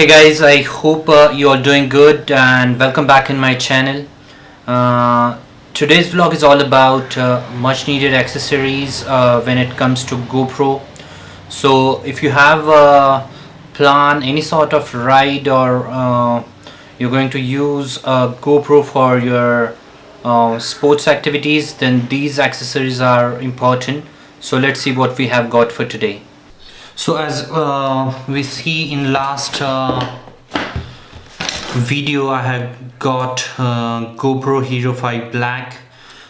Hey guys, I hope you are doing good and welcome back in my channel. Today's vlog is all about much needed accessories when it comes to GoPro. So if you have a plan, any sort of ride, or you're going to use a GoPro for your sports activities, then these accessories are important. So let's see what we have got for today. So as we see in last video, I have got GoPro Hero 5 Black.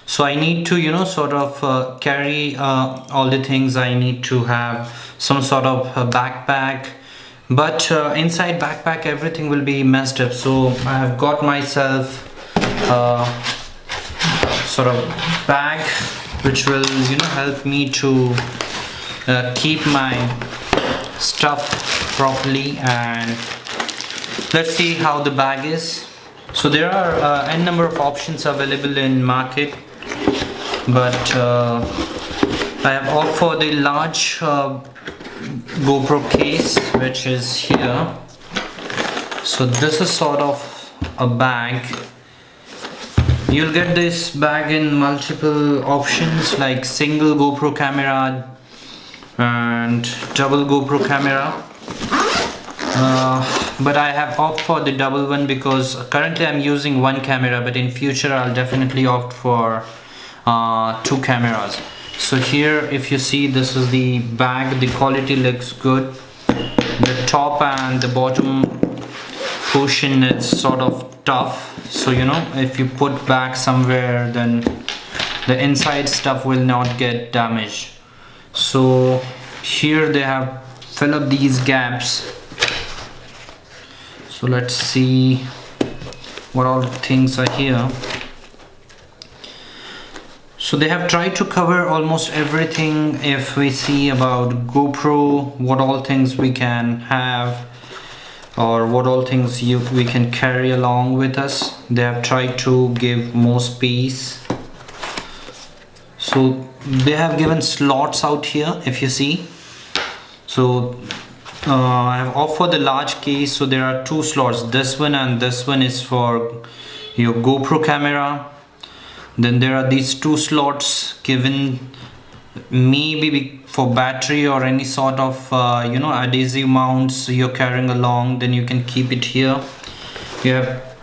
So I need to sort of carry all the things. I need to have some sort of a backpack, but inside backpack everything will be messed up. So I have got myself sort of bag which will help me to keep my stuff properly. And let's see how the bag is. So there are n number of options available in market, but I have opted for the large GoPro case, which is here. So this is sort of a bag. You'll get this bag in multiple options like single GoPro camera and double GoPro camera, but I have opted for the double one because currently I'm using one camera, but in future I'll definitely opt for two cameras. So here, if you see, this is the bag. The quality looks good. The top and the bottom portion is sort of tough, so if you put back somewhere, then the inside stuff will not get damaged. So here they have filled up these gaps. So let's see what all things are here. So they have tried to cover almost everything. If we see about GoPro, what all things we can have, or what all things we can carry along with us, they have tried to give more space. So they have given slots out here, if you see. So I have offered the large case, so there are two slots. This one and this one is for your GoPro camera. Then there are these two slots given, maybe for battery or any sort of adhesive mounts you're carrying along, then you can keep it here. You have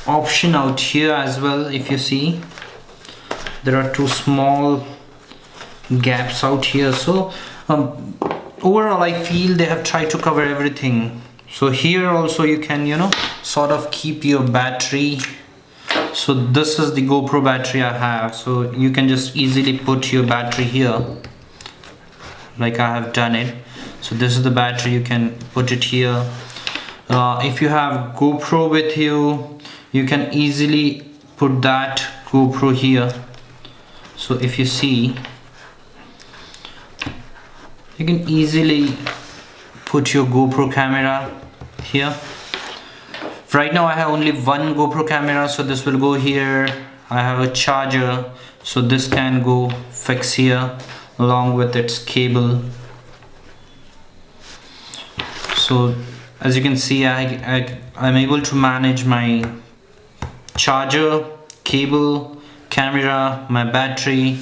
option out here as well. If you see, there are two small gaps out here. So overall I feel they have tried to cover everything. So here also you can sort of keep your battery. So this is the GoPro battery I have, so you can just easily put your battery here like I have done it. So this is the battery, you can put it here. If you have GoPro with you, you can easily put that GoPro here. So if you see, you can easily put your GoPro camera here. Right now I have only one GoPro camera, so this will go here. I have a charger, so this can go fix here along with its cable. So as you can see, I'm able to manage my charger, cable, camera, my battery.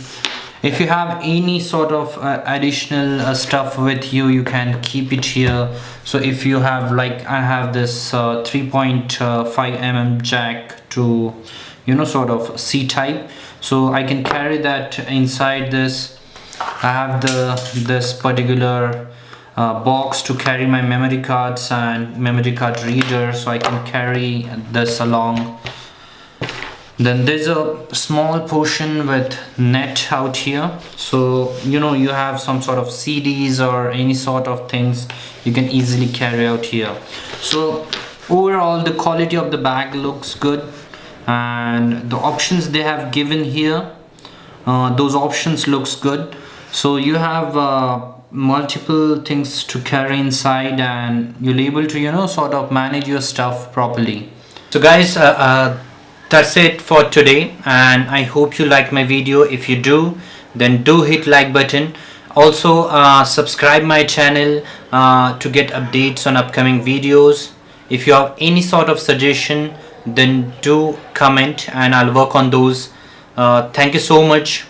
If you have any sort of additional stuff with you, you can keep it here. So if you have, like I have this 3.5 jack to sort of C type, so I can carry that inside this. I have this particular box to carry my memory cards and memory card reader, so I can carry this along. Then there's a small portion with net out here, so you have some sort of CDs or any sort of things you can easily carry out here. So overall the quality of the bag looks good, and the options they have given here, those options looks good. So you have multiple things to carry inside, and you'll be able to sort of manage your stuff properly. So guys, that's it for today, and I hope you like my video. If you do, then do hit like button. Also subscribe my channel to get updates on upcoming videos. If you have any sort of suggestion, then do comment and I'll work on those. Thank you so much.